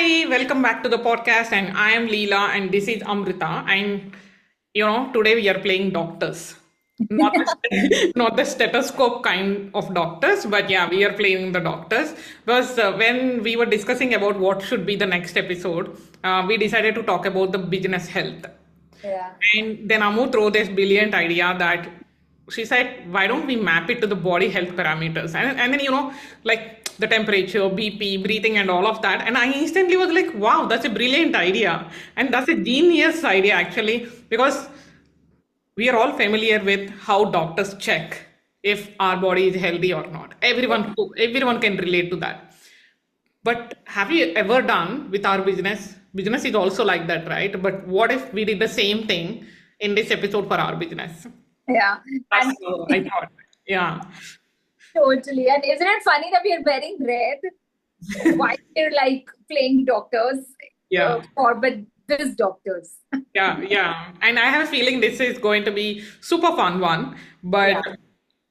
Hi, welcome back to the podcast. And I am Leela, and this is Amruta. And today we are playing doctors, not the, not the stethoscope kind of doctors, but yeah, we are playing the doctors. Because when we were discussing about what should be the next episode, we decided to talk about the business health. Yeah. And then Amu threw this brilliant idea that she said, why don't we map it to the body health parameters? And then, like the temperature, BP, breathing, and all of that. And I instantly was like, wow, that's a brilliant idea. And that's a genius idea, actually, because we are all familiar with how doctors check if our body is healthy or not. Everyone can relate to that. But have you ever done with our business? Business is also like that, right? But what if we did the same thing in this episode for our business? Yeah. That's And I thought. Yeah. totally. And isn't it funny that we are wearing red while we're like playing doctors Yeah. but this doctors? Yeah. And I have a feeling this is going to be super fun one, but Yeah.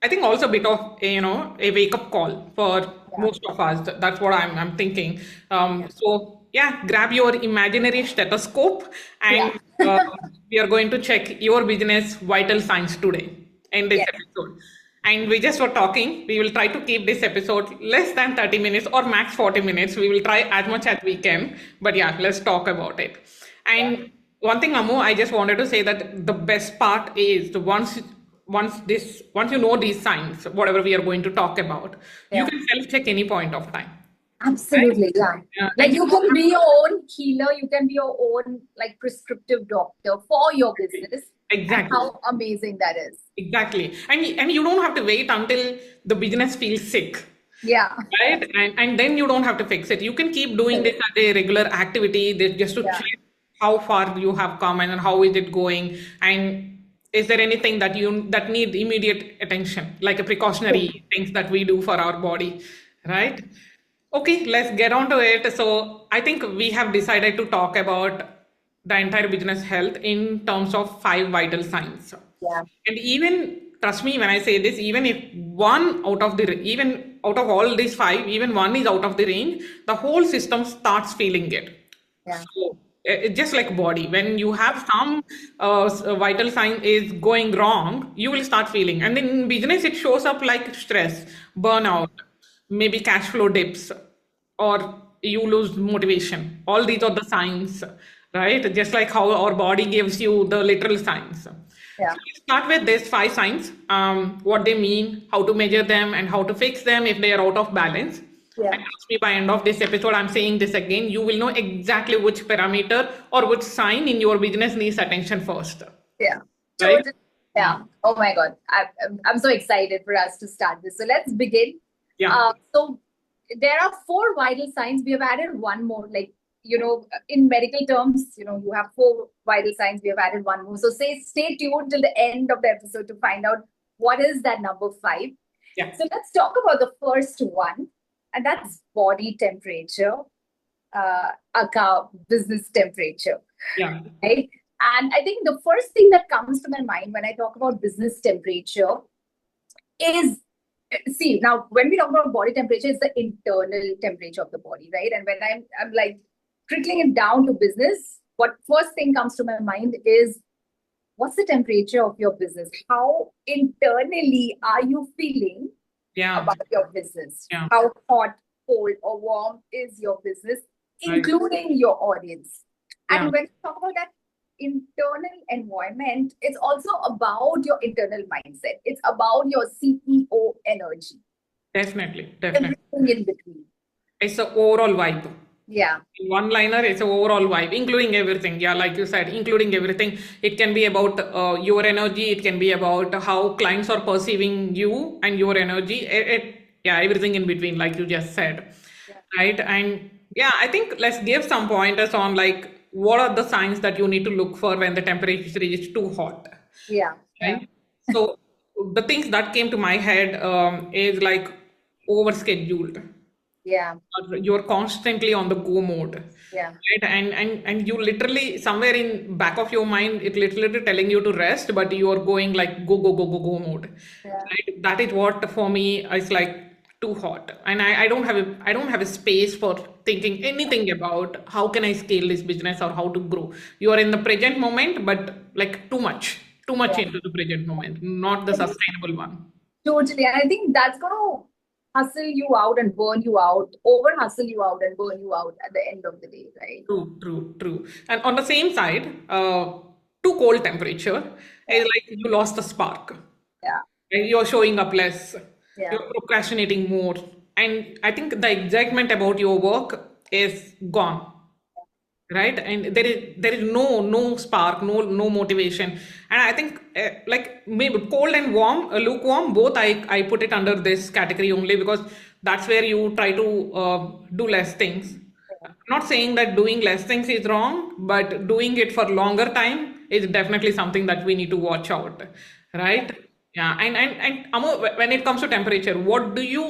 I think also a bit of a wake up call for Yeah. most of us. That's what I'm thinking. Yeah. So yeah, grab your imaginary stethoscope, Yeah. and we are going to check your business vital signs today in this Yes. episode. And we just were talking. We will try to keep this episode less than 30 minutes or max 40 minutes. We will try as much as we can. But yeah, let's talk about it. Yeah. And one thing, Amu, I just wanted to say that the best part is once you know these signs, whatever we are going to talk about, you Yeah. can self-check any point of time, right? Absolutely. Yeah. Yeah, Like and you you don't can have be your own healer, you can be your own like prescriptive doctor for your business. And exactly, how amazing that is. exactly, and you don't have to wait until the business feels sick, Yeah. right? And then you don't have to fix it. You can keep doing this as a regular activity just to Yeah. check how far you have come and how is it going, and is there anything that need immediate attention, like a precautionary things that we do for our body, right? Okay, let's get on to it. So I think we have decided to talk about the entire business health in terms of five vital signs. Yeah. And even trust me when I say this, even if even out of all these five, even one is out of the range, the whole system starts feeling it. Yeah. So it's just like body. When you have some vital sign is going wrong, you will start feeling. And in business, it shows up like stress, burnout, maybe cash flow dips, or you lose motivation. All these are the signs, right? Just like how our body gives you the literal signs. So Yeah. let's start with these five signs, what they mean, how to measure them, and how to fix them if they are out of balance. Yeah. And trust me, by end of this episode, I'm saying this again, you will know exactly which parameter or which sign in your business needs attention first, Yeah. right? Totally. Yeah. Oh my God. I'm so excited for us to start this. So let's begin. Yeah. So there are four vital signs. We have added one more, like, in medical terms, you have four vital signs. We have added one more. So stay tuned till the end of the episode to find out what is that number five. Yeah. So let's talk about the first one, and that's body temperature, aka business temperature, Yeah. right? And I think the first thing that comes to my mind when I talk about business temperature is, see, now when we talk about body temperature, it's the internal temperature of the body, right? And when I'm like trickling it down to business, what first thing comes to my mind is, what's the temperature of your business? How internally are you feeling Yeah. about your business? Yeah. How hot, cold, or warm is your business, Right. including your audience? Yeah. And when we talk about that internal environment, it's also about your internal mindset. It's about your CEO energy, Definitely. everything in between. It's the overall vibe. Yeah. One liner, it's an overall vibe, including everything. Yeah, like you said, including everything. It can be about your energy. It can be about how clients are perceiving you and your energy. Yeah, everything in between, like you just said, Yeah. right? And yeah, I think let's give some pointers on like what are the signs that you need to look for when the temperature is too hot, Yeah. Yeah. right? So the things that came to my head is like overscheduled. Yeah. You're constantly on the go mode, Yeah. right? And you literally somewhere in back of your mind, it literally telling you to rest, but you are going like go mode, Yeah. right? That is what for me is like too hot, and I don't have a space for thinking anything about how can I scale this business or how to grow. You are in the present moment, but like too much Yeah. into the present moment, not the sustainable one. Totally. And I think that's going to hustle you out and burn you out, over hustle you out and burn you out at the end of the day, right? True. And on the same side, too cold temperature is Yeah. like you lost the spark. Yeah. And you're showing up less, Yeah. you're procrastinating more, and I think the excitement about your work is gone, right? And there is no spark, no motivation. And I think like maybe cold and warm, lukewarm, both I put it under this category only because that's where you try to do less things. Not saying that doing less things is wrong, but doing it for longer time is definitely something that we need to watch out, Yeah. right? Yeah. And Amo, when it comes to temperature, what do you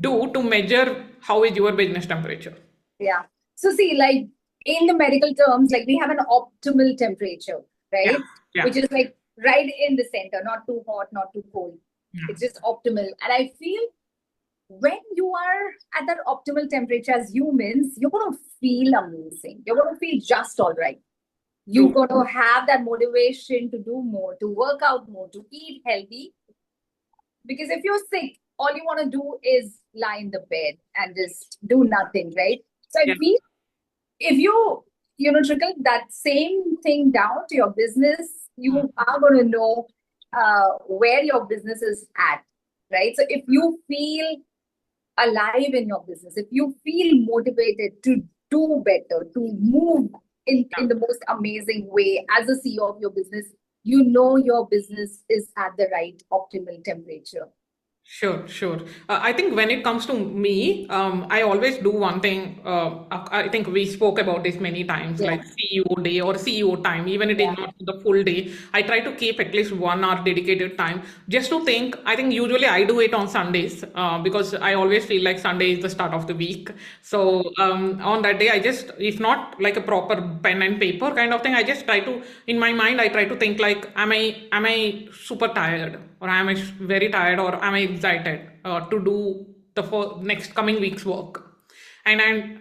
do to measure how is your business temperature? Yeah. So see, like in the medical terms, like we have an optimal temperature, Yeah, right? yeah, Which is like right in the center, not too hot, not too cold. yeah. It's just optimal. And I feel when you are at that optimal temperature as humans, you're going to feel amazing. You're going to feel just all right. You're True. going to have that motivation to do more, to work out more, to eat healthy. Because if you're sick, all you want to do is lie in the bed and just do nothing, right? So I Yeah, feel if trickle that same thing down to your business, you are going to know where your business is at, right? So if you feel alive in your business, if you feel motivated to do better, to move in the most amazing way as a CEO of your business, you know your business is at the right optimal temperature. sure. I think when it comes to me, I always do one thing. I think we spoke about this many times, Yeah, like CEO day or CEO time, even it is yeah, not the full day. I try to keep at least 1 hour dedicated time just to think. I think usually I do it on Sundays because I always feel like Sunday is the start of the week. So on that day, I just, if not like a proper pen and paper kind of thing, I just try to, in my mind, I try to think like, am I super tired? Or am I very tired, or am I excited to do the next coming week's work? And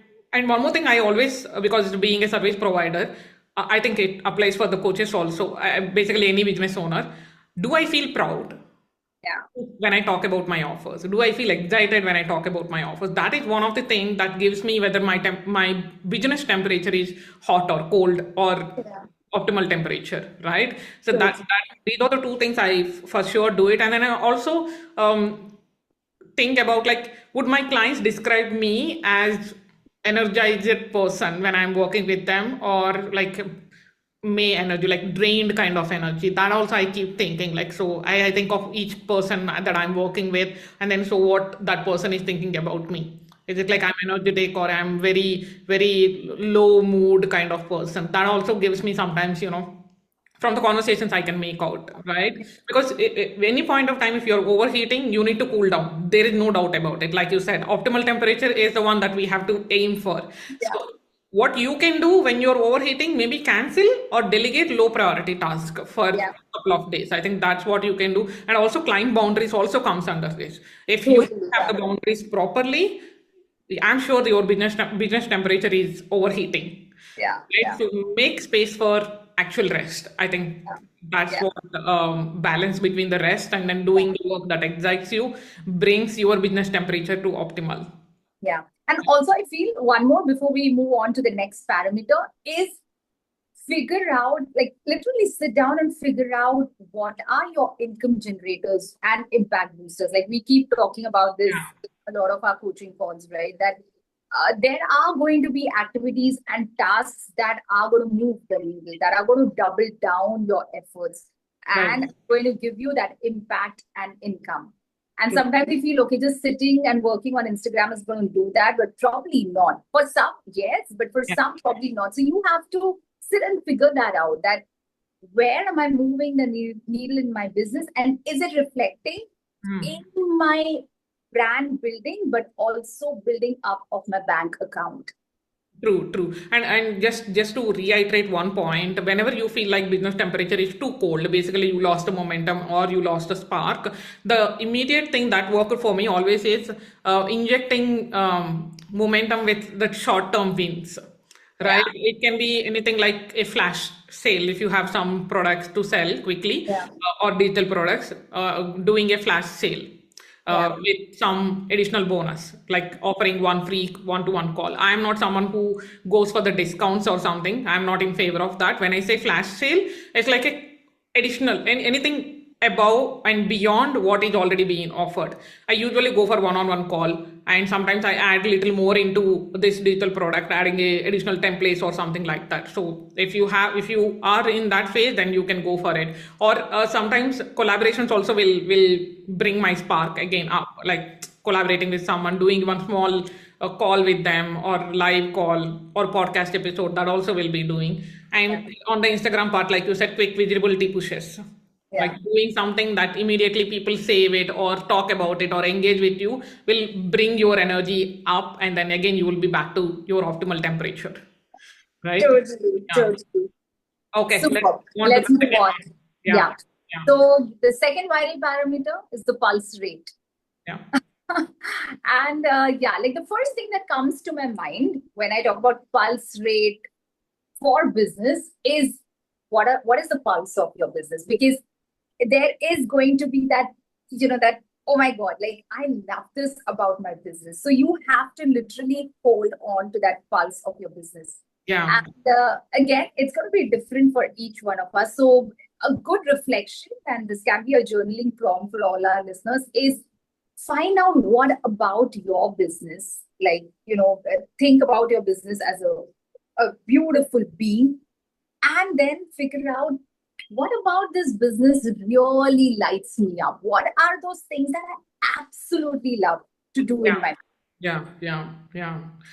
one more thing, I always, because being a service provider, I think it applies for the coaches also. Basically, any business owner. Do I feel proud yeah. when I talk about my offers? Do I feel excited when I talk about my offers? That is one of the things that gives me whether my business temperature is hot or cold or Yeah. optimal temperature, right? So Totally. that these are the two things I for sure do it. And then I also think about like, would my clients describe me as energized person when I'm working with them, or like may energy, like drained kind of energy? That also I keep thinking like, so I think of each person that I'm working with, and then so what that person is thinking about me. Is it like I'm energetic, or I'm very low mood kind of person? That also gives me sometimes, from the conversations I can make out, right? Because any point of time, if you're overheating, you need to cool down. There is no doubt about it. Like you said, optimal temperature is the one that we have to aim for. Yeah. So what you can do when you're overheating, maybe cancel or delegate low priority task for a Yeah. couple of days. I think that's what you can do. And also client boundaries also comes under this. If you Totally. have Yeah. the boundaries properly, I'm sure your business temperature is overheating. Yeah. Right? Yeah. So make space for actual rest. I think that's Yeah. what balance between the rest and then Yeah. doing the work that excites you brings your business temperature to optimal. Yeah. And also, I feel one more before we move on to the next parameter is figure out, like literally sit down and figure out what are your income generators and impact boosters. Like we keep talking about this a lot of our coaching calls, right? That there are going to be activities and tasks that are going to move the needle, that are going to double down your efforts Right. and going to give you that impact and income. And True. sometimes we feel, okay, just sitting and working on Instagram is going to do that, but probably not. For some, yes, but for Yeah. some, probably not. So you have to sit and figure that out, that where am I moving the needle in my business, and is it reflecting in my brand building, but also building up of my bank account? True. And just to reiterate one point, whenever you feel like business temperature is too cold, basically you lost the momentum or you lost the spark, the immediate thing that worked for me always is injecting momentum with the short-term wins. Yeah, Right? It can be anything like a flash sale if you have some products to sell quickly, yeah, or digital products, doing a flash sale yeah, with some additional bonus, like offering one free one-to-one call. I'm not someone who goes for the discounts or something. I'm not in favor of that. When I say flash sale, it's like a additional and anything above and beyond what is already being offered. I usually go for one-on-one call, and sometimes I add a little more into this digital product, adding a additional templates or something like that. So if you are in that phase, then you can go for it. Or sometimes collaborations also will bring my spark again up, like collaborating with someone, doing one small call with them, or live call or podcast episode, that also will be doing. yeah, And on the Instagram part, like you said, quick visibility pushes, like yeah. doing something that immediately people save it or talk about it or engage with you will bring your energy up, and then again you will be back to your optimal temperature, right? Totally, Yeah. totally. Okay, let's Super. go on to Let's the move second on. one. Yeah. Yeah. Yeah. So the second vital parameter is the pulse rate. Yeah. And yeah, like the first thing that comes to my mind when I talk about pulse rate for business is what is the pulse of your business? Because there is going to be that, that, oh my God, like I love this about my business. So you have to literally hold on to that pulse of your business. Yeah. And again, it's going to be different for each one of us. So a good reflection, and this can be a journaling prompt for all our listeners, is find out what about your business, like, think about your business as a beautiful being, and then figure out what about this business really lights me up? What are those things that I absolutely love to do in my Yeah.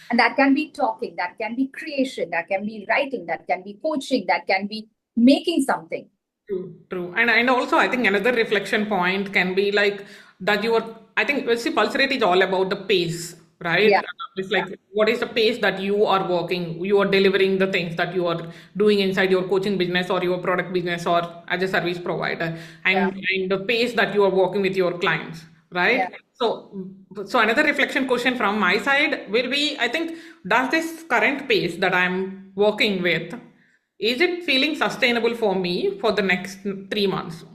and that can be talking, that can be creation, that can be writing, that can be coaching, that can be making something. True. And also I think another reflection point can be like that you are, I think, well, see, pulse rate is all about the pace, right? Yeah, It's yeah, like what is the pace that you are working, you are delivering the things that you are doing inside your coaching business or your product business or as a service provider, yeah, and the pace that you are working with your clients, yeah, right? So another reflection question from my side will be, I think, does this current pace that I'm working with, is it feeling sustainable for me for the next 3 months?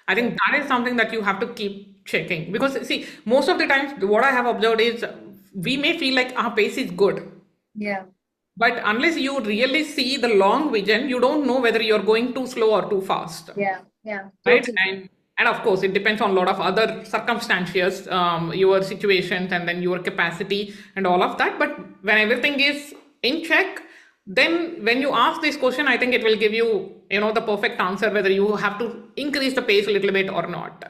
I yeah, think that is something that you have to keep checking, because see, most of the times what I have observed is we may feel like our pace is good, yeah, but unless you really see the long vision, you don't know whether you're going too slow or too fast, yeah, yeah, right? totally. And of course it depends on a lot of other circumstances, your situations and then your capacity and all of that. But when everything is in check, then when you ask this question, I think it will give you, the perfect answer whether you have to increase the pace a little bit or not.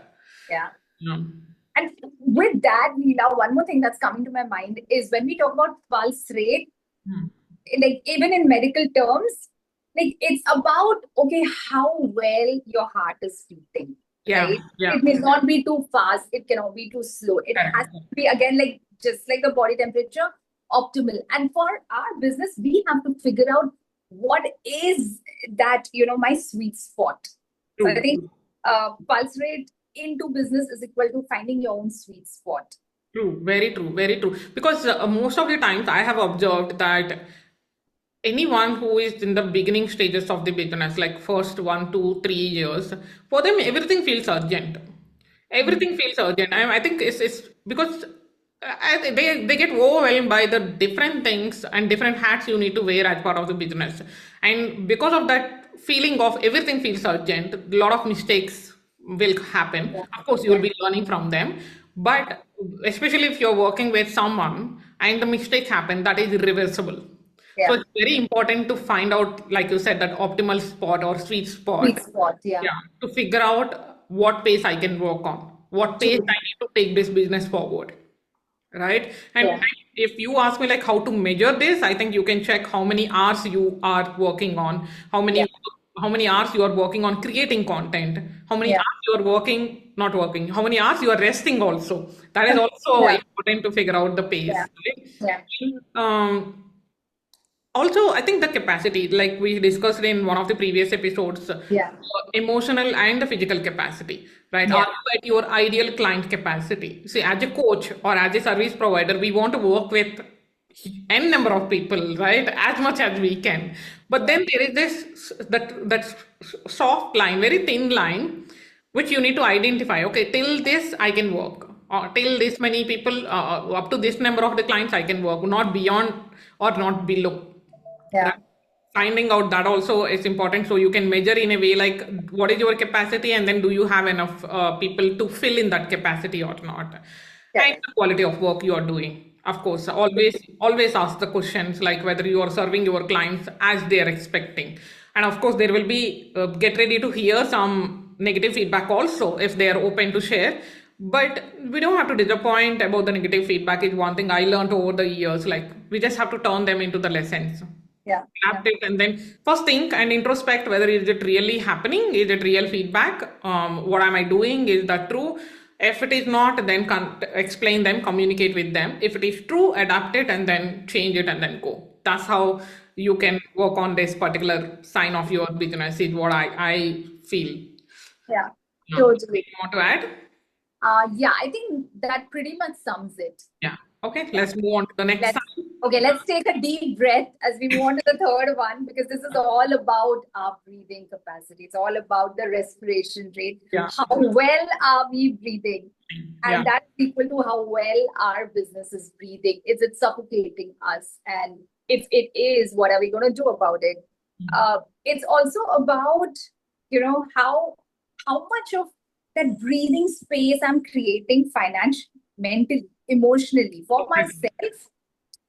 Yeah. Yeah. And with that, Leela, one more thing that's coming to my mind is when we talk about pulse rate, Hmm. like even in medical terms, like it's about, okay, how well your heart is beating, Yeah. right? Yeah. It may not be too fast, it cannot be too slow. It has Correct. to be, again, like just like the body temperature, optimal. And for our business, we have to figure out what is that, my sweet spot. So I think True. pulse rate into business is equal to finding your own sweet spot. True. Very true. Very true. Because most of the times I have observed that anyone who is in the beginning stages of the business, like first 1 2 3 years, for them everything feels urgent. Mm. Everything feels urgent. I think it's because they get overwhelmed by the different things and different hats you need to wear as part of the business, and because of that feeling of everything feels urgent, a lot of mistakes will happen. Yeah, Of course, you will yeah, be learning from them, but especially if you're working with someone and the mistakes happen, that is irreversible. So yeah. it's very important to find out, like you said, that optimal spot or sweet spot. Sweet spot, yeah. Yeah, to figure out what pace I can work on, what pace I True. need to take this business forward, right? And Yeah. if you ask me like how to measure this, I think you can check how many hours you are working on, Yeah. how many hours you are working on creating content, how many Yeah. hours you are working, not working, how many hours you are resting also. That is also Yeah. important to figure out the pace, Yeah. right? Yeah. And, Also, I think the capacity, like we discussed in one of the previous episodes, Yeah. emotional and the physical capacity, right? Are Yeah. you at your ideal client capacity? See, as a coach or as a service provider, we want to work with n number of people, right? As much as we can. But then there is this that soft line, very thin line, which you need to identify. Okay, till this I can work, or till this many people, up to this number of the clients I can work, not beyond or not below. Yeah. Right? Finding out that also is important, so you can measure in a way like what is your capacity, and then do you have enough people to fill in that capacity or not, and Correct. the quality of work you are doing. Of course, always ask the questions like whether you are serving your clients as they are expecting, and of course there will be get ready to hear some negative feedback also if they are open to share. But we don't have to disappoint about the negative feedback. Is one thing I learned over the years. Like we just have to turn them into the lessons, Yeah. Yeah. adapt it, and then first think and introspect whether is it really happening, is it real feedback, what am I doing, is that true? If it is not, then explain them, communicate with them. If it is true, adapt it and then change it and then go. That's how you can work on this particular sign of your business, is what I feel. Yeah. You Totally. want to add? Yeah, I think that pretty much sums it. Yeah, okay, Yeah. let's move on to the next Let's sign. let's take a deep breath as we move on to the third one, because this is all about our breathing capacity. It's all about the respiration rate. Yeah. How well are we breathing? Yeah. And that's equal to how well our business is breathing. Is it suffocating us? And if it is, what are we going to do about it? It's also about, how much of that breathing space I'm creating financially, mentally, emotionally for myself,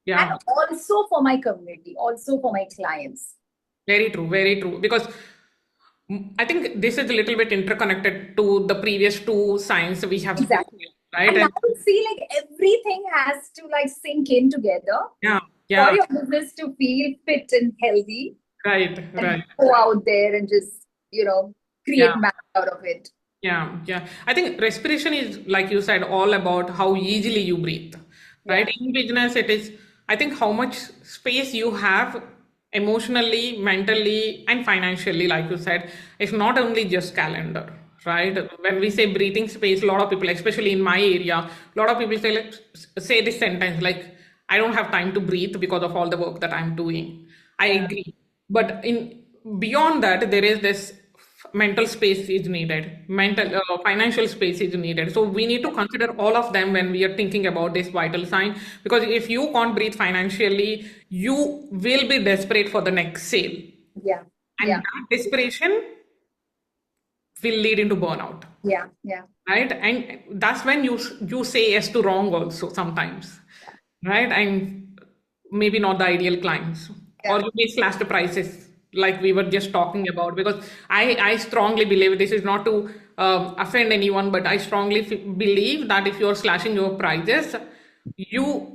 Yeah, and also for my community, also for my clients. very true, very true. Because I think this is a little bit interconnected to the previous two signs we have spoken, Exactly. right? And now And you see, like, everything has to like sink in together yeah, for yeah, your business to feel fit and healthy, right, and right. go out there and just, Yeah, create magic out of it. yeah, yeah. I think respiration is, like you said, all about how easily you breathe, right? Yeah. In business, it is, I think, how much space you have emotionally, mentally, and financially, like you said. It's not only just calendar, right? When we say breathing space, a lot of people, especially in my area, a lot of people say, like, say this sentence like, I don't have time to breathe because of all the work that I'm doing. I Yeah. agree. But in beyond that, there is this mental space is needed, mental financial space is needed. So we need to consider all of them when we are thinking about this vital sign, because if you can't breathe financially, you will be desperate for the next sale, Yeah. and Yeah. that desperation will lead into burnout, Yeah. Yeah. right? And that's when you say yes to wrong also sometimes, right? And maybe not the ideal clients, or Yeah. you may slash the prices like we were just talking about. Because I strongly believe, this is not to offend anyone, but I strongly believe that if you're slashing your prices,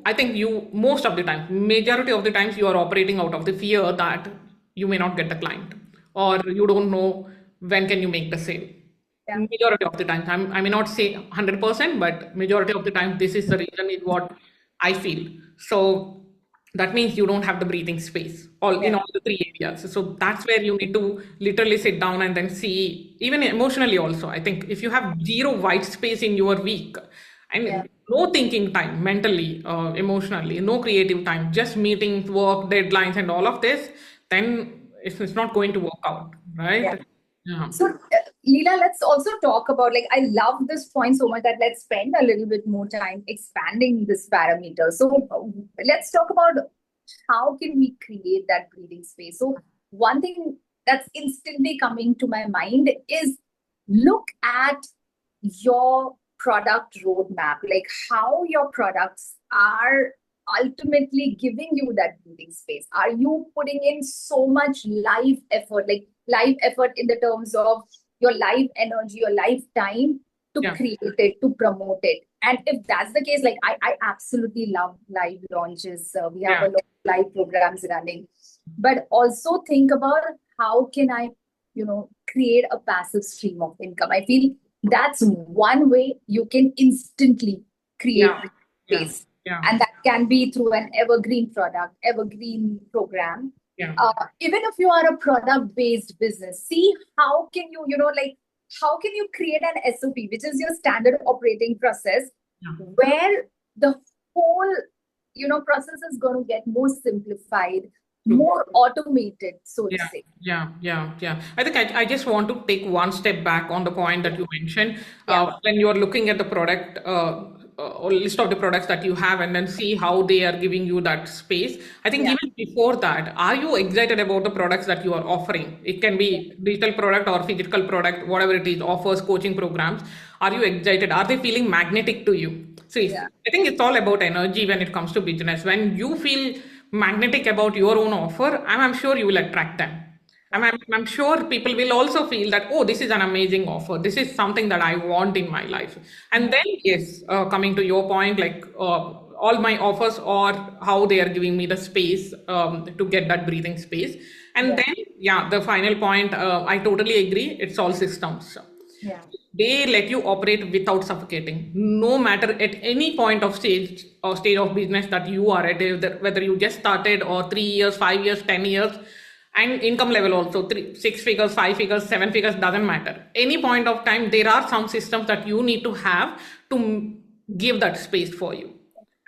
I think you, most of the time, majority of the times, you are operating out of the fear that you may not get the client, or you don't know when can you make the sale. Yeah. Majority of the times, I may not say 100%, but majority of the time, this is the reason, is what I feel. So that means you don't have the breathing space all in Yeah. all the three areas. So that's where you need to literally sit down and then see, even emotionally also. I think if you have zero white space in your week, Yeah. and no thinking time mentally, emotionally, no creative time, just meetings, work, deadlines, and all of this, then it's not going to work out, Yeah. right? Yeah. So, Leela, let's also talk about, like, I love this point so much that let's spend a little bit more time expanding this parameter. So, let's talk about how can we create that breathing space. So, one thing that's instantly coming to my mind is look at your product roadmap, like how your products are ultimately giving you that breathing space. Are you putting in so much live effort, like live effort in the terms of your live energy, your live time to Yeah. create it, to promote it? And if that's the case, like I absolutely love live launches. We have Yeah. a lot of live programs running, but also think about how can I, create a passive stream of income. I feel that's one way you can instantly create Yeah. Yeah. space. Yeah. And that can be through an evergreen product, evergreen program. Yeah. Even if you are a product-based business, see how can you, how can you create an SOP, which is your standard operating process, Yeah. where the whole, process is going to get more simplified, True. more automated, so to Yeah, say. yeah. I think I just want to take one step back on the point that you mentioned. Yeah. When you are looking at the product or list of the products that you have and then see how they are giving you that space. I think Yeah. even before that, are you excited about the products that you are offering? It can be digital product or physical product, whatever it is, offers, coaching programs. Are you excited? Are they feeling magnetic to you? See, Yeah. I think it's all about energy when it comes to business. When you feel magnetic about your own offer, I'm sure you will attract them. I'm sure people will also feel that, oh, this is an amazing offer. This is something that I want in my life. And then, yes, coming to your point, like all my offers or how they are giving me the space to get that breathing space. And then, yeah, the final point, I totally agree. It's all systems. Yeah. They let you operate without suffocating, no matter at any point of stage of business that you are at, whether you just started or 3 years, 5 years, 10 years, and income level also 6 figures, 5 figures, 7 figures, doesn't matter. Any point of time, there are some systems that you need to have to give that space for you,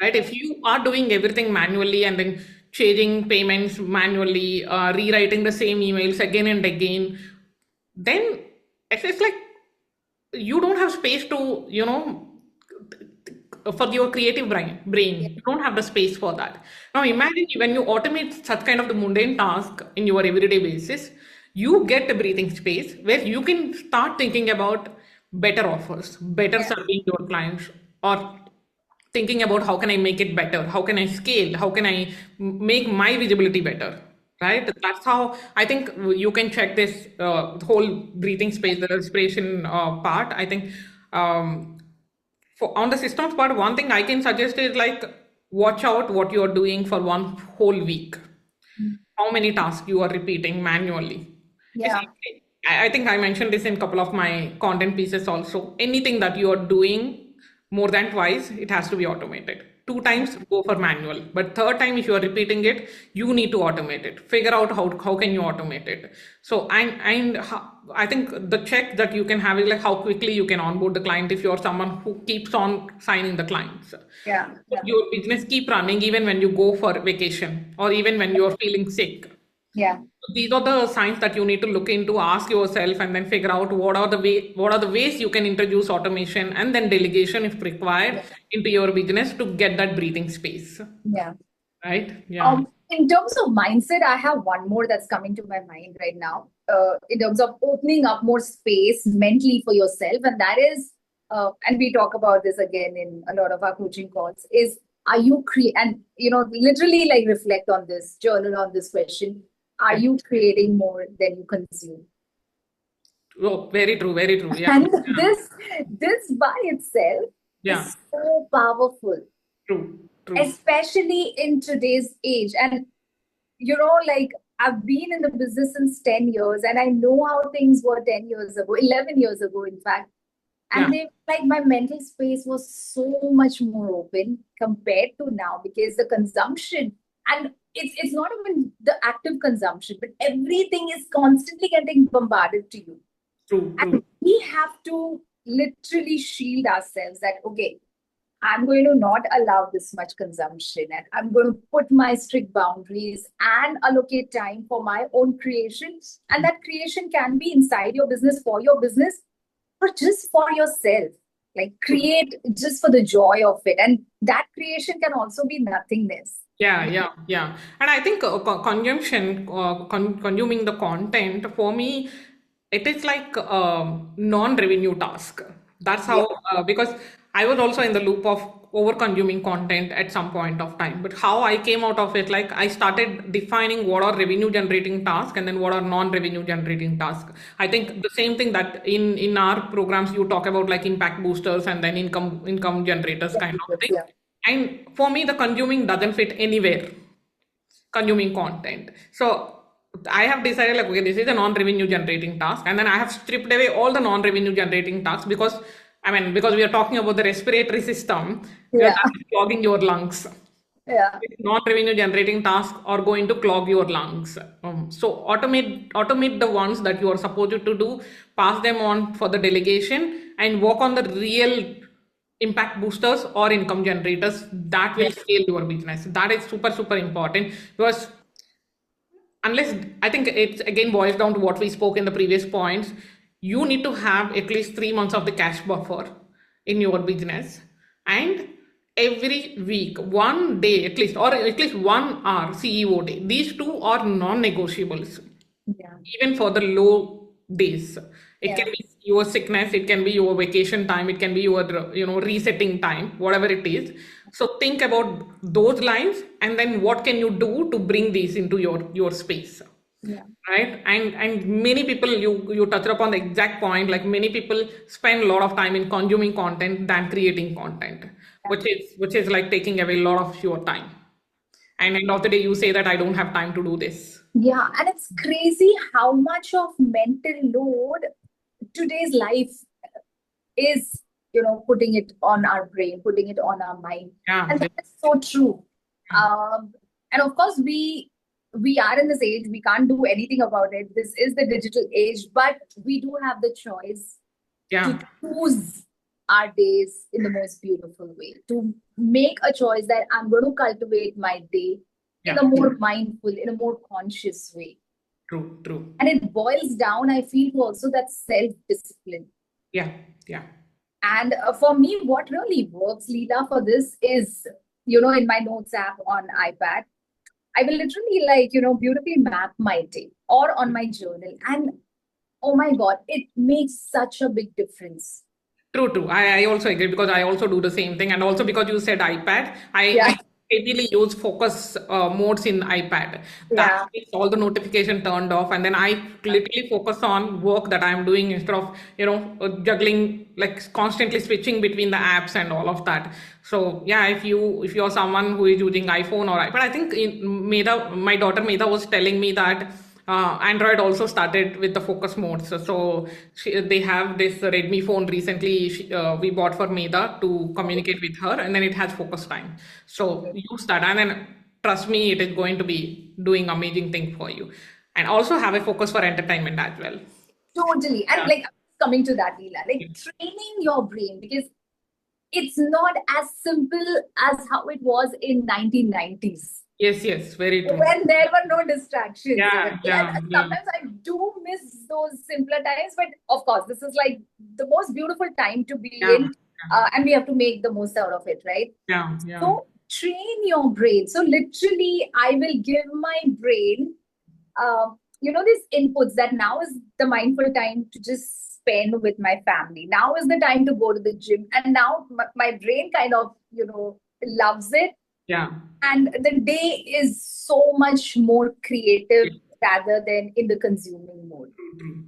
right? If you are doing everything manually and then changing payments manually, rewriting the same emails again and again, then it's like you don't have space to for your creative brain Yeah. you don't have the space for that. Now imagine when you automate such kind of the mundane task in your everyday basis, you get a breathing space where you can start thinking about better offers, better Yeah. serving your clients, or thinking about how can I make it better, how can I scale, how can I make my visibility better, right? That's how I think you can check this whole breathing space, the respiration part. I think for on the systems part, one thing I can suggest is like watch out what you're doing for one whole week, how many tasks you are repeating manually. Yeah. I think I mentioned this in a couple of my content pieces also. Anything that you are doing more than twice, it has to be automated. 2 times, go for manual. But third time, if you are repeating it, you need to automate it. Figure out how can you automate it. So I think the check that you can have is like how quickly you can onboard the client if you're someone who keeps on signing the clients. Yeah. Yeah. Your business keep running even when you go for vacation or even when you're feeling sick. Yeah. These are the signs that you need to look into, ask yourself, and then figure out what are the ways you can introduce automation and then delegation if required into your business to get that breathing space. Yeah. Right? Yeah. In terms of mindset, I have one more that's coming to my mind right now. In terms of opening up more space mentally for yourself, and that is, and we talk about this again in a lot of our coaching calls, is are you and literally like reflect on this, journal on this question. Are you creating more than you consume? Oh, very true, very true. Yeah. And this by itself Yeah. is so powerful. True. True. Especially in today's age. And like I've been in the business since 10 years and I know how things were 10 years ago, 11 years ago, in fact. And Yeah. my mental space was so much more open compared to now, because the consumption, and it's not even the active consumption, but everything is constantly getting bombarded to you. True. And True. we have to literally shield ourselves that, okay, I'm going to not allow this much consumption, and I'm going to put my strict boundaries and allocate time for my own creation. And that creation can be inside your business, for your business, or just for yourself. Like create just for the joy of it. And that creation can also be nothingness. Yeah. And I think consuming the content for me, it is like a non-revenue task. That's Yeah. how, because I was also in the loop of over-consuming content at some point of time. But how I came out of it, like I started defining what are revenue-generating tasks and then what are non-revenue-generating tasks. I think the same thing that in our programs you talk about, like impact boosters and then income generators kind of thing. Yeah. And for me, the consuming doesn't fit anywhere, consuming content. So I have decided like, okay, this is a non-revenue generating task. And then I have stripped away all the non-revenue generating tasks because I mean, because we are talking about the respiratory system, Yeah. that is clogging your lungs. Yeah. It's non-revenue generating tasks are going to clog your lungs. So automate the ones that you are supposed to do, pass them on for the delegation, and work on the real impact boosters or income generators that will Yeah. scale your business. That is super important, because unless, I think it again boils down to what we spoke in the previous points, you need to have at least 3 months of the cash buffer in your business, and every week, one day at least, or at least 1 hour CEO day. These two are non-negotiables, Yeah. even for the low days. It can Yeah. be your sickness, it can be your vacation time, it can be your resetting time, whatever it is. So think about those lines, and then what can you do to bring these into your space, Yeah. right? And many people, you touched upon the exact point, like many people spend a lot of time in consuming content than creating content, which is like taking away a lot of your time, and end of the day you say that I don't have time to do this. Yeah. And it's crazy how much of mental load today's life is, putting it on our brain, putting it on our mind. Yeah. And that is so true. And of course, we are in this age, we can't do anything about it. This is the digital age, but we do have the choice Yeah. to choose our days in the most beautiful way, to make a choice that I'm going to cultivate my day in Yeah. a more mindful, in a more conscious way. True. And it boils down, I feel, to also that self-discipline. Yeah. And for me, what really works, Leela, for this is, in my notes app on iPad, I will literally beautifully map my day or on my journal. And oh my God, it makes such a big difference. True. I also agree, because I also do the same thing. And also because you said iPad, I heavily use focus modes in iPad. That Yeah. makes all the notification turned off. And then I literally focus on work that I'm doing, instead of, juggling, like constantly switching between the apps and all of that. So yeah, if you're someone who is using iPhone or iPad, I think my daughter Medha was telling me that Android also started with the focus modes. So they have this Redmi phone recently, we bought for Medha to communicate with her, and then it has focus time. So use that, and then trust me, it is going to be doing amazing thing for you. And also have a focus for entertainment as well. Totally. And coming to that, Leela, training your brain, because it's not as simple as how it was in 1990s. Yes, very true. When there were no distractions. Yeah. Sometimes I do miss those simpler times, but of course, this is like the most beautiful time to be in, and we have to make the most out of it, right? Yeah. So train your brain. So literally, I will give my brain, these inputs, that now is the mindful time to just spend with my family. Now is the time to go to the gym, and now my brain kind of, loves it. Yeah. And the day is so much more creative rather than in the consuming mode.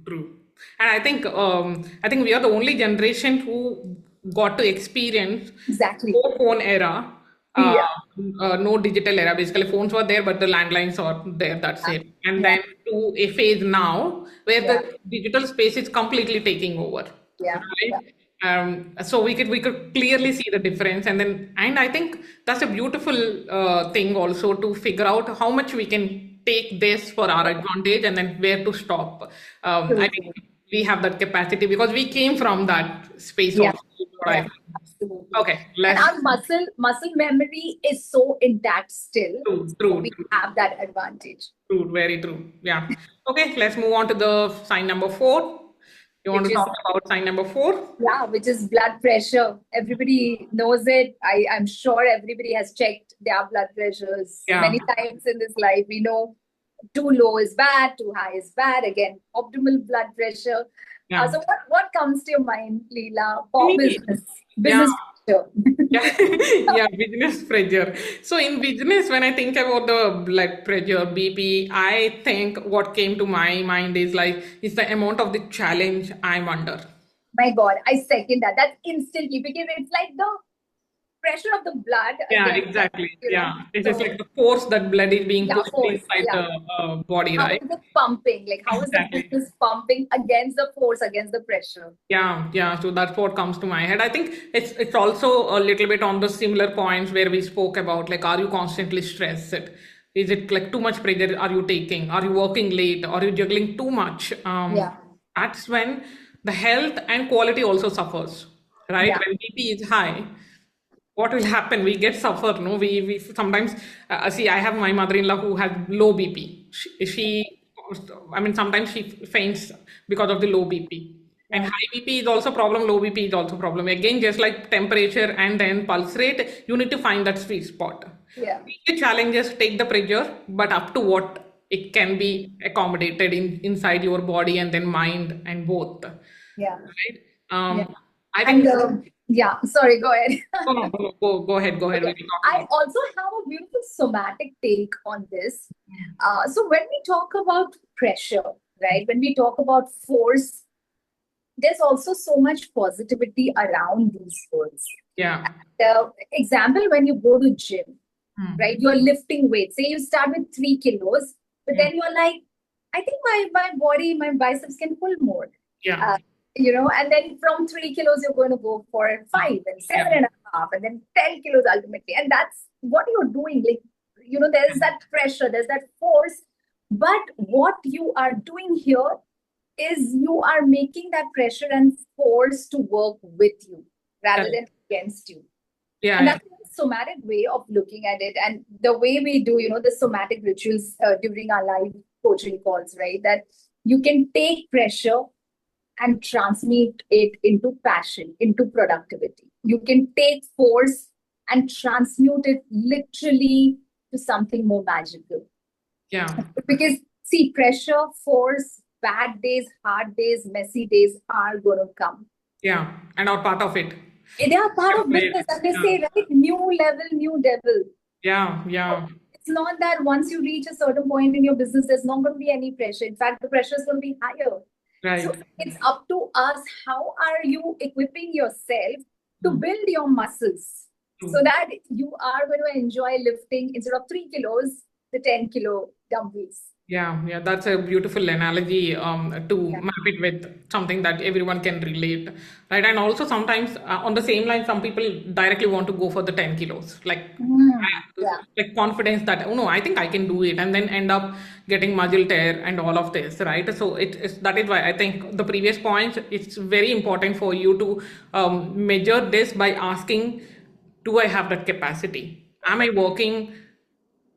True. And I think we are the only generation who got to experience Exactly. no phone era, no digital era. Basically, phones were there, but the landlines are there. That's it. And then to a phase now where the digital space is completely taking over. Yeah. Right? So we could clearly see the difference, and I think that's a beautiful thing also, to figure out how much we can take this for our advantage, and then where to stop. I think we have that capacity because we came from that space also. Absolutely. Okay, and our muscle memory is so intact still. True. So we have that advantage. True, very true. Yeah. Okay, let's move on to the sign number 4. You want to talk about sign number 4? Yeah, which is blood pressure. Everybody knows it. I'm sure everybody has checked their blood pressures many times in this life. We know too low is bad, too high is bad. Again, optimal blood pressure. So what comes to your mind, Leela, for business pressure? Business pressure. So in business, when I think about the blood pressure, BP, I think what came to my mind is the amount of the challenge I'm under. My God, I second that. That's instantly, because it's like the pressure of the blood Yeah, against the, exactly. Yeah. It is so like the force that blood is being yeah, pushed force. inside Yeah. the body, How right? is it pumping? Like, how is the Exactly. business pumping against the force, against the pressure? Yeah, yeah. So that's what comes to my head. I think it's also a little bit on the similar points where we spoke about, like, are you constantly stressed? Is it like too much pressure are you taking? Are you working late? Are you juggling too much? Yeah. That's when the health and quality also suffers, right? Yeah. When BP is high, what will happen? We get suffer, no? We sometimes see. I have my mother-in-law who has low BP. I mean, sometimes she faints because of the low BP. And Right. high BP is also problem. Low BP is also problem. Again, just like temperature and then pulse rate, you need to find that sweet spot. Yeah. The challenges take the pressure, but up to what it can be accommodated inside your body and then mind and both. Yeah. Right? Yeah. I And think. yeah, sorry, go ahead. No, no, no, go ahead, go ahead. We Okay. will talk I about. also have a beautiful somatic take on this. So when we talk about pressure, right, when we talk about force, there's also so much positivity around these words. Yeah. Example, when you go to gym, Hmm. right, you're lifting weights. Say you start with 3 kilos, but Yeah. then you're like, I think my body, my biceps can pull more. Yeah. And then from 3 kilos, you're going to go for 5 and Yeah. 7.5, and then 10 kilos ultimately. And that's what you're doing. Like, there's that pressure, there's that force. But what you are doing here is you are making that pressure and force to work with you rather than against you. Yeah. And that's a somatic way of looking at it. And the way we do, the somatic rituals during our live coaching calls, right? That you can take pressure and transmute it into passion, into productivity. You can take force and transmute it literally to something more magical. Yeah. Because see, pressure, force, bad days, hard days, messy days are going to come. Yeah. And are part of it. They are part of business, and they say, right, new level, new devil. Yeah. Yeah. It's not that once you reach a certain point in your business, there's not going to be any pressure. In fact, the pressure is going to be higher. Right. So it's up to us. How are you equipping yourself to build your muscles so that you are going to enjoy lifting instead of 3 kilos, the 10 kilo dumbbells? Yeah, yeah, that's a beautiful analogy to map it with something that everyone can relate, right? And also sometimes on the same line, some people directly want to go for the 10 kilos, like confidence that, oh no, I think I can do it, and then end up getting muscle tear and all of this, right? So that is why I think the previous points, it's very important for you to measure this by asking, do I have that capacity? Am I working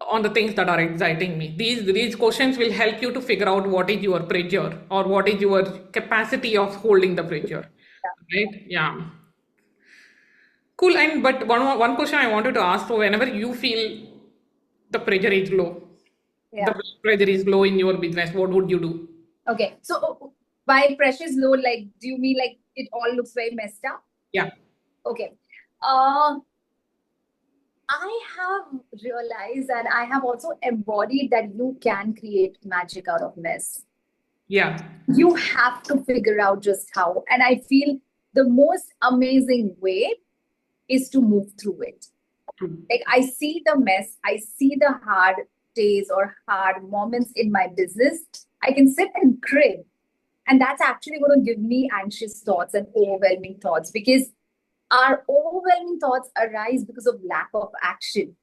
on the things that are exciting me? These questions will help you to figure out what is your pressure or what is your capacity of holding the pressure, right? Yeah, cool. And but one question I wanted to ask, so whenever you feel the pressure is low, the pressure is low in your business, what would you do? Okay, so by pressure is low, like, do you mean like it all looks very messed up? Yeah. Okay. I have realized and I have also embodied that you can create magic out of mess. Yeah. You have to figure out just how. And I feel the most amazing way is to move through it. Like, I see the mess, I see the hard days or hard moments in my business. I can sit and cry. And that's actually going to give me anxious thoughts and overwhelming thoughts, because our overwhelming thoughts arise because of lack of action.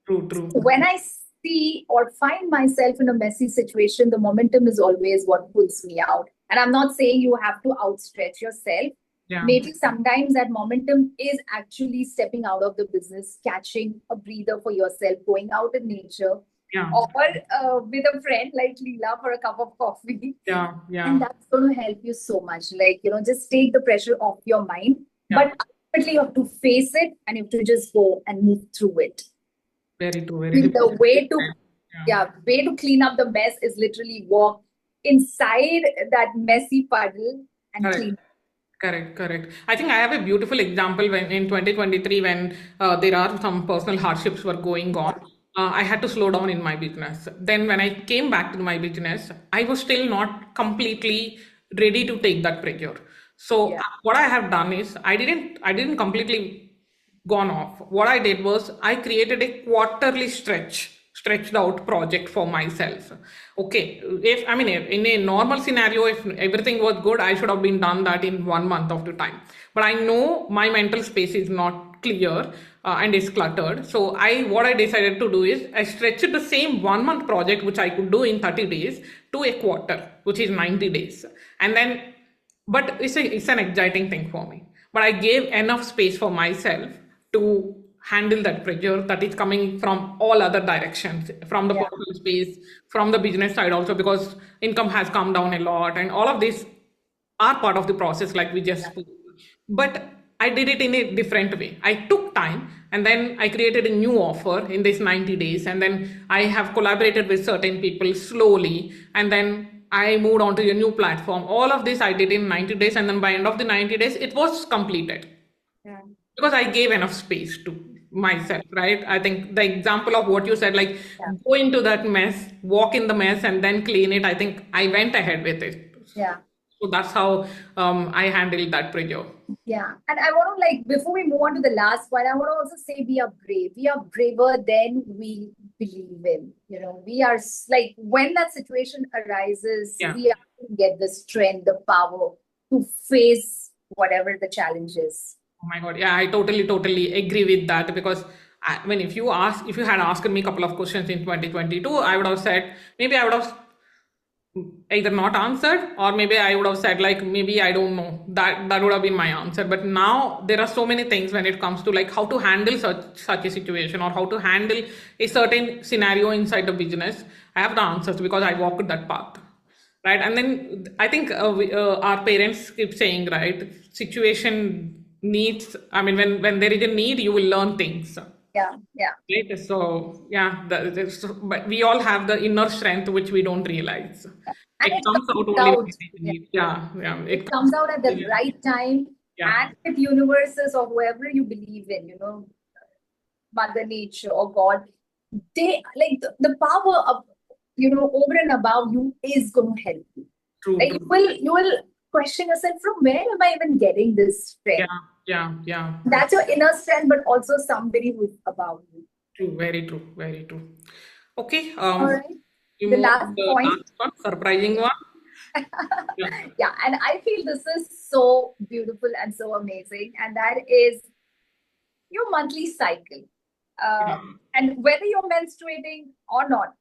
True. So when I see or find myself in a messy situation, the momentum is always what pulls me out. And I'm not saying you have to outstretch yourself. Yeah. Maybe sometimes that momentum is actually stepping out of the business, catching a breather for yourself, going out in nature, or with a friend like Leela for a cup of coffee. Yeah. And that's going to help you so much. Like, just take the pressure off your mind. But ultimately, you have to face it and you have to just go and move through it. Very true. Very The way to clean up the mess is literally walk inside that messy puddle and clean. Correct. I think I have a beautiful example when in 2023, when there are some personal hardships were going on. I had to slow down in my business. Then when I came back to my business, I was still not completely ready to take that pressure. So what I have done is I didn't completely gone off, what I did was I created a quarterly stretched out project for myself. Okay, if I mean in a normal scenario, if everything was good, I should have been done that in 1 month of the time. But I know my mental space is not clear and is cluttered. So what I decided to do is I stretched the same 1 month project which I could do in 30 days to a quarter, which is 90 days. And then, but it's an exciting thing for me. But I gave enough space for myself to handle that pressure that is coming from all other directions, from the Yeah. personal space, from the business side also, because income has come down a lot, and all of these are part of the process, like we just spoke. But I did it in a different way. I took time and then I created a new offer in this 90 days. And then I have collaborated with certain people slowly. And then I moved on to a new platform. All of this I did in 90 days. And then by end of the 90 days, it was completed. Yeah. Because I gave enough space to myself, right? I think the example of what you said, like go into that mess, walk in the mess, and then clean it. I think I went ahead with it. Yeah. So that's how I handled that pressure. Yeah. And I want to, like, before we move on to the last one, I want to also say we are brave. We are braver than we believe in. You know, we are like, when that situation arises, Yeah. we have to get the strength, the power to face whatever the challenge is. Oh my God. Yeah, I totally agree with that, because if you had asked me a couple of questions in 2022, I would have said, maybe I would have either not answered, or maybe I would have said like, maybe I don't know. That would have been my answer. But now there are so many things when it comes to like how to handle such a situation, or how to handle a certain scenario inside the business. I have the answers because I walked that path. Right. And then I think our parents keep saying, right, situation needs, I mean, when there is a need, you will learn things. Yeah. Yeah. Right? So yeah, but we all have the inner strength which we don't realize. And It it comes out comes only when out. we Yeah. need. Yeah, It comes out at the right time, Yeah, and with universes or whoever you believe in, you know, Mother Nature or God, they like the power of, you know, over and above you is going to help you. true, Like true. you will question yourself, from where am I even getting this strength? Yeah. That's your inner strength, but also somebody who's above you. True, very true. Okay, All right. you The move on to last the point. last one, surprising one. Yeah. Yeah, and I feel this is so beautiful and so amazing, and that is your monthly cycle. Yeah. And whether you're menstruating or not,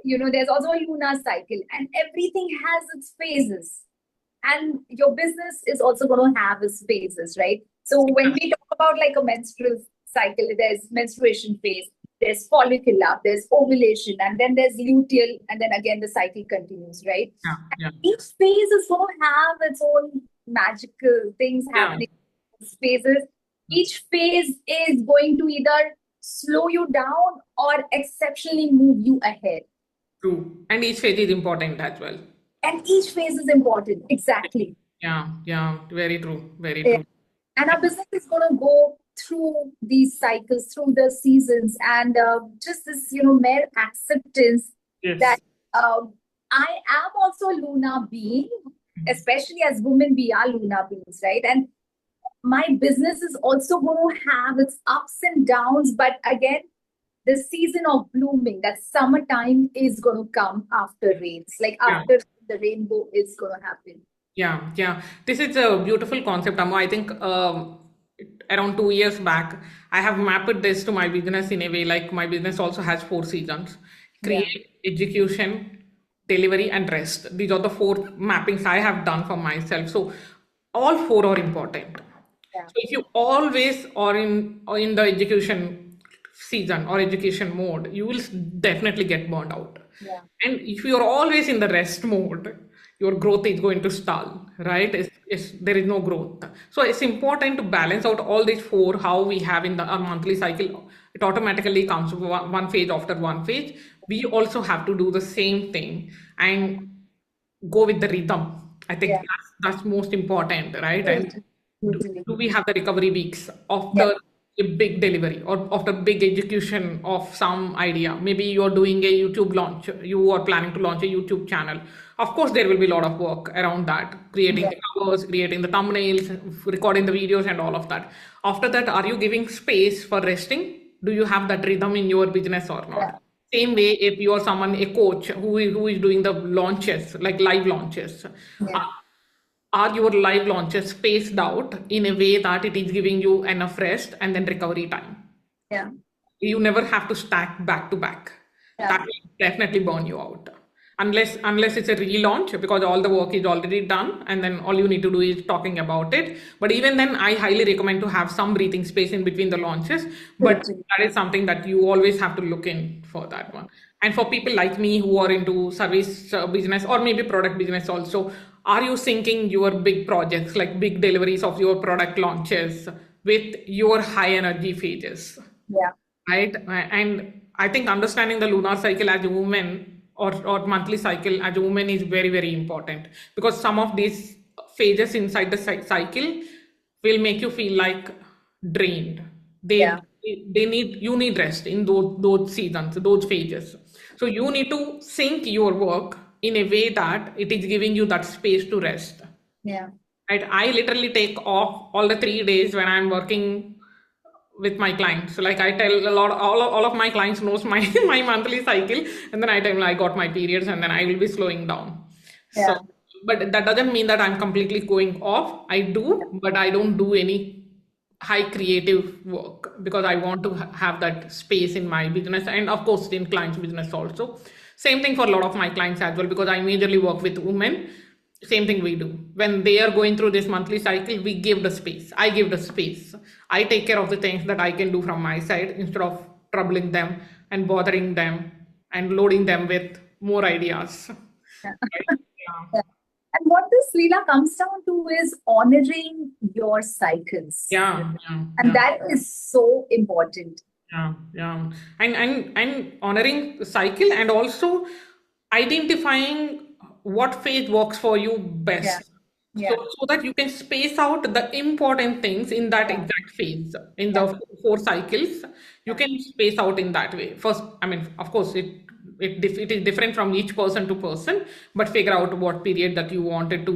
you know, there's also a lunar cycle, and everything has its phases. And your business is also going to have its phases, right? So when we talk about like a menstrual cycle, there's menstruation phase, there's follicular, there's ovulation, and then there's luteal, and then again the cycle continues, right? Yeah. Each phase is going to have its own magical things happening in these phases. Each phase is going to either slow you down or exceptionally move you ahead. True. And each phase is important as well. And each phase is important. Exactly. Yeah. Very true. Very Yeah. true. And our business is going to go through these cycles, through the seasons, and just this, you know, mere acceptance Yes. that I am also a lunar being, especially as women, we are lunar beings, right? And my business is also going to have its ups and downs, but again, the season of blooming, that summertime is going to come after rains, like after the rainbow is going to happen. Yeah. This is a beautiful concept, Amma. I think around 2 years back, I have mapped this to my business in a way like my business also has 4 seasons: create, execution, delivery, and rest. These are the 4 mappings I have done for myself. So all 4 are important. So if you always are in the execution season or education mode, you will definitely get burned out. Yeah. And if you're always in the rest mode, your growth is going to stall, right? There is no growth. So it's important to balance out all these 4, how we have in our monthly cycle. It automatically comes one phase after one phase. We also have to do the same thing and go with the rhythm. I think that's most important, right? And do we have the recovery weeks after a big delivery or after big execution of some idea? Maybe you're doing a YouTube launch, you are planning to launch a YouTube channel, Of course, there will be a lot of work around that, creating Yeah. the covers, creating the thumbnails, recording the videos, and all of that. After that, are you giving space for resting? Do you have that rhythm in your business or Yeah. not? Same way, if you are someone, a coach who is doing the launches, like live launches, Yeah. are your live launches spaced out in a way that it is giving you enough rest and then recovery time? Yeah. You never have to stack back to back. Yeah. That will definitely burn you out. Unless it's a relaunch, because all the work is already done and then all you need to do is talking about it. But even then, I highly recommend to have some breathing space in between the launches. But Totally. that is something that you always have to look in for that one. And for people like me who are into service business or maybe product business also, are you syncing your big projects, like big deliveries of your product launches, with your high energy phases? Yeah. Right? And I think understanding the lunar cycle as a woman, or monthly cycle as a woman, is very, very important, because some of these phases inside the cycle will make you feel like drained. Yeah. They need, you need rest in those seasons, those phases. So you need to sync your work in a way that it is giving you that space to rest. Yeah. Right? I literally take off all the 3 days when I'm working with my clients. So like I tell a lot, all of my clients knows my my monthly cycle, and then I tell them I got my periods, and then I will be slowing down. So, Yeah. but that doesn't mean that I'm completely going off. I do, but I don't do any high creative work, because I want to have that space in my business, and of course in clients' business also. Same thing for a lot of my clients as well, because I majorly work with women. Same thing we do. When they are going through this monthly cycle, we give the space. I give the space. I take care of the things that I can do from my side, instead of troubling them and bothering them and loading them with more ideas. Yeah. Right? Yeah. And what this, Leela, comes down to is honoring your cycles. Yeah, And that is so important. yeah. And honoring the cycle, and also identifying what phase works for you best. Yeah. So that you can space out the important things in that Yeah. exact phase. In Yeah. the 4 cycles, you Yeah. can space out in that way. First, I mean, of course, it is different from each person to person, but figure out what period that you wanted to,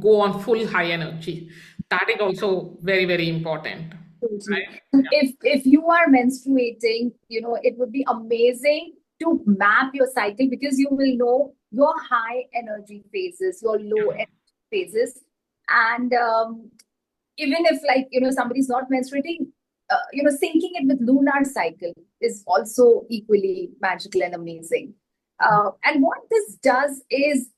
go on full high energy. That is also very, very important. Totally. Right? If you are menstruating, it would be amazing to map your cycle, because you will know your high energy phases, your low energy phases. And even if, like, somebody's not menstruating, syncing it with lunar cycle is also equally magical and amazing. And what this does is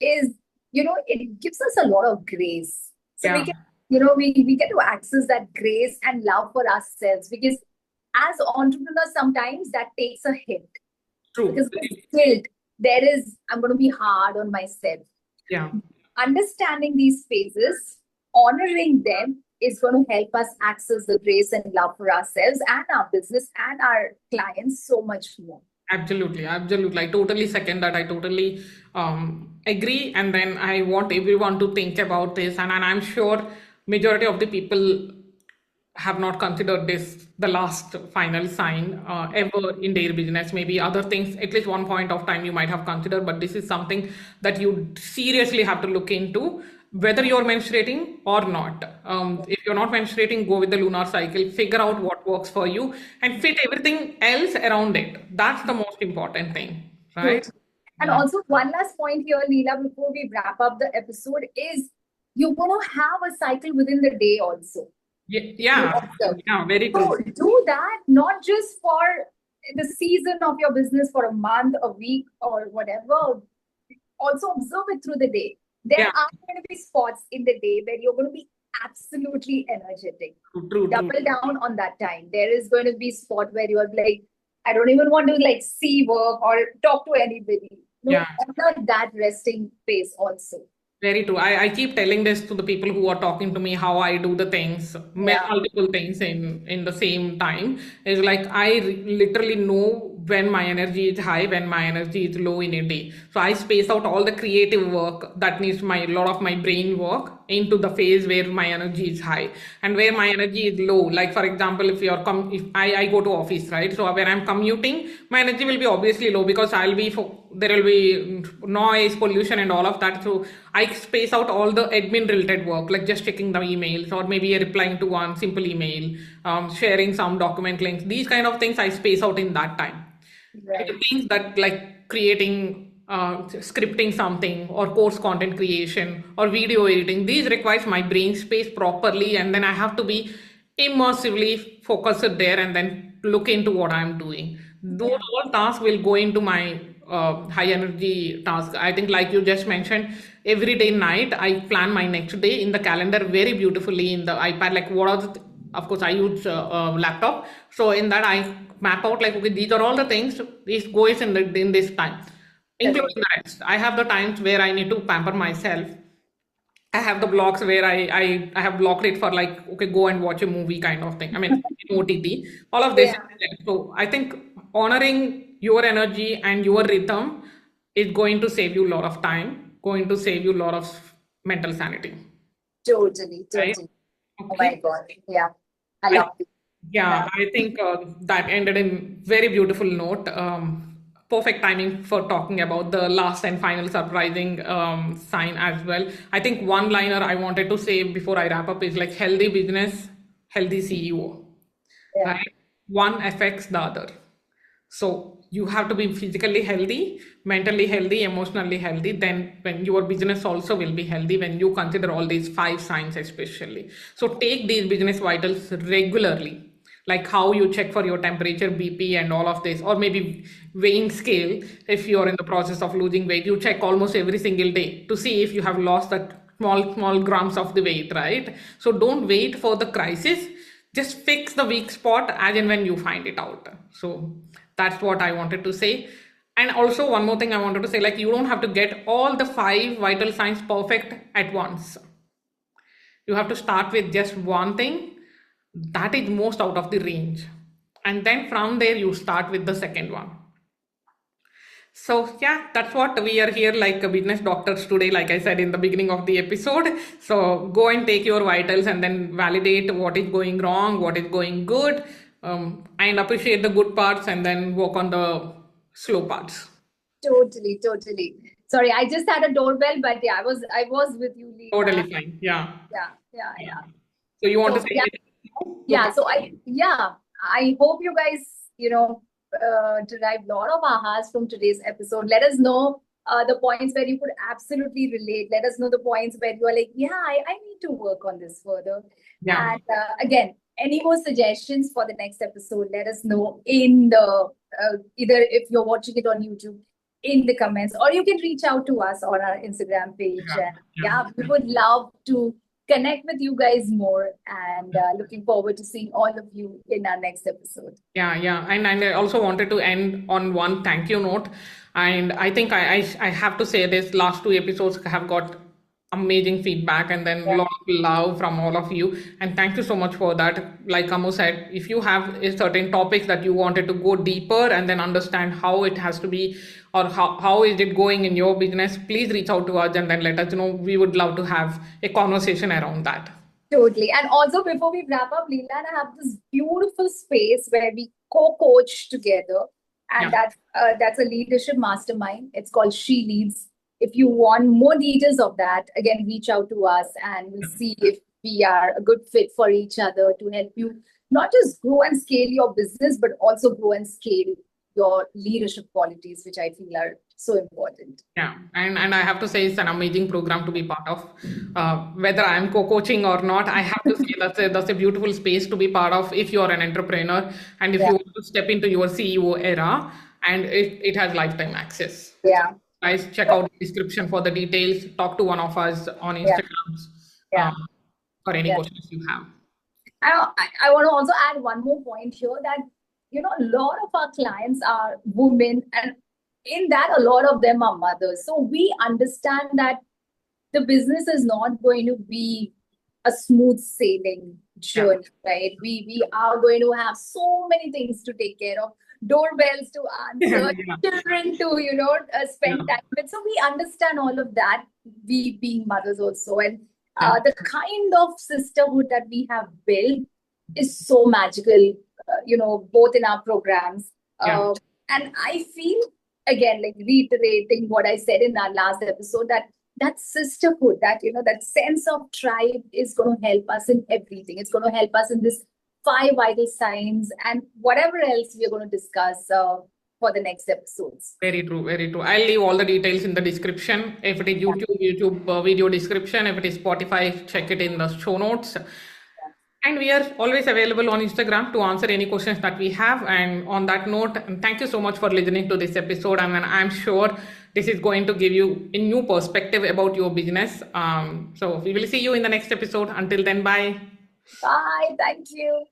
it gives us a lot of grace. So we Yeah. can, we get to access that grace and love for ourselves, because as entrepreneurs, sometimes that takes a hit, True. because there's guilt. There is, I'm going to be hard on myself. Yeah. Understanding these phases, honoring them, is going to help us access the grace and love for ourselves and our business and our clients so much more. Absolutely. I totally second that. I totally agree. And then I want everyone to think about this. And I'm sure majority of the people have not considered this the last final sign ever in their business. Maybe other things, at least one point of time you might have considered, but this is something that you seriously have to look into, whether you're menstruating or not. If you're not menstruating, go with the lunar cycle, figure out what works for you, and fit everything else around it. That's the most important thing, right? And also, one last point here, Leela, before we wrap up the episode, is you're going to have a cycle within the day also. Yeah, very true. So do that, not just for the season of your business, for a month, a week, or whatever. Also observe it through the day. There are going to be spots in the day where you're going to be absolutely energetic. True. Double down on that time. There is going to be spot where you're like, I don't even want to like see work or talk to anybody. Honor that resting phase also. Very true. I keep telling this to the people who are talking to me, how I do the things, multiple things in the same time. It's like I literally know when my energy is high, when my energy is low in a day. So I space out all the creative work that needs my lot of my brain work into the phase where my energy is high and where my energy is low. Like for example, if I go to office, right? So when I'm commuting, my energy will be obviously low because there will be noise, pollution, and all of that. So I space out all the admin related work, like just checking the emails or maybe replying to one simple email, sharing some document links. These kind of things I space out in that time. Right. It means that like creating, scripting something or course content creation or video editing, these requires my brain space properly, and then I have to be immersively focused there and then look into what I'm doing. Those all tasks will go into my high energy task. I think, like you just mentioned, every day night I plan my next day in the calendar very beautifully in the iPad. Like, what are of course, I use laptop. So in that, I map out like, okay, these are all the things. This goes in this time, including the rest. I have the times where I need to pamper myself. I have the blocks where I have blocked it for like, okay, go and watch a movie kind of thing. I mean, in OTT, all of this is Yeah. there. So I think honoring your energy and your rhythm is going to save you a lot of time, going to save you a lot of mental sanity, Totally, right? totally. Oh my Okay. God. Yeah. I I, love it. yeah, Yeah. I think that ended in very beautiful note. Perfect timing for talking about the last and final surprising sign as well. I think one liner I wanted to say before I wrap up is like healthy business, healthy CEO, Yeah. right? One affects the other. So you have to be physically healthy, mentally healthy, emotionally healthy. Then when your business also will be healthy when you consider all these five signs, especially. So take these business vitals regularly, like how you check for your temperature, BP, and all of this, or maybe weighing scale. If you're in the process of losing weight, you check almost every single day to see if you have lost that small grams of the weight, right? So don't wait for the crisis, just fix the weak spot as and when you find it out. So that's what I wanted to say. And also one more thing I wanted to say, like, you don't have to get all the five vital signs perfect at once. You have to start with just one thing that is most out of the range, and then from there you start with the second one. So yeah, that's what we are here like business doctors today, like I said in the beginning of the episode. So go and take your vitals and then validate what is going wrong, what is going good, and appreciate the good parts and then work on the slow parts. Totally, totally. Sorry, I just had a doorbell, but yeah, I was with you, Leela. Totally fine. Yeah. Yeah, yeah, Yeah. yeah. So you want to So say yeah, anything now? yeah. So I hope you guys, derive a lot of ahas from today's episode. Let us know the points where you could absolutely relate. Let us know the points where you are like, yeah, I need to work on this further. Yeah. And again, any more suggestions for the next episode, let us know in the either if you're watching it on YouTube in the comments, or you can reach out to us on our Instagram page. Yeah. And Yeah. yeah, we would love to connect with you guys more, and looking forward to seeing all of you in our next episode. Yeah. And I also wanted to end on one thank you note. And I think I have to say this last two episodes have got amazing feedback and then a Yeah. lot of love from all of you. And thank you so much for that. Like Amu said, if you have a certain topics that you wanted to go deeper and then understand how it has to be or how is it going in your business, please reach out to us and then let us know. We would love to have a conversation around that. Totally. And also, before we wrap up, Leela and I have this beautiful space where we co-coach together, and Yeah. that's a leadership mastermind. It's called SheLeads. If you want more details of that, again, reach out to us, and we'll see if we are a good fit for each other to help you not just grow and scale your business, but also grow and scale your leadership qualities, which I feel are so important. Yeah, and I have to say it's an amazing program to be part of. Whether I'm co-coaching or not, I have to say that's a beautiful space to be part of if you're an entrepreneur and if Yeah. you want to step into your CEO era, and it has lifetime access. Yeah. Guys, check out the description for the details. Talk to one of us on Yeah. Instagram Yeah. for any Yeah. questions you have. I want to also add one more point here that, a lot of our clients are women, and in that, a lot of them are mothers. So we understand that the business is not going to be a smooth sailing Yeah. journey, right? We are going to have so many things to take care of, doorbells to answer, Yeah. children to, spend time with. So we understand all of that, we being mothers also. And the kind of sisterhood that we have built is so magical, both in our programs. Yeah. And I feel, again, like reiterating what I said in our last episode, that sisterhood, that sense of tribe is going to help us in everything. It's going to help us in this 5 vital signs and whatever else we're going to discuss for the next episodes. Very true, very true. I'll leave all the details in the description. If it is YouTube video description. If it is Spotify, check it in the show notes. And we are always available on Instagram to answer any questions that we have. And on that note, thank you so much for listening to this episode. And I'm sure this is going to give you a new perspective about your business. So we will see you in the next episode. Until then, bye. Bye. Thank you.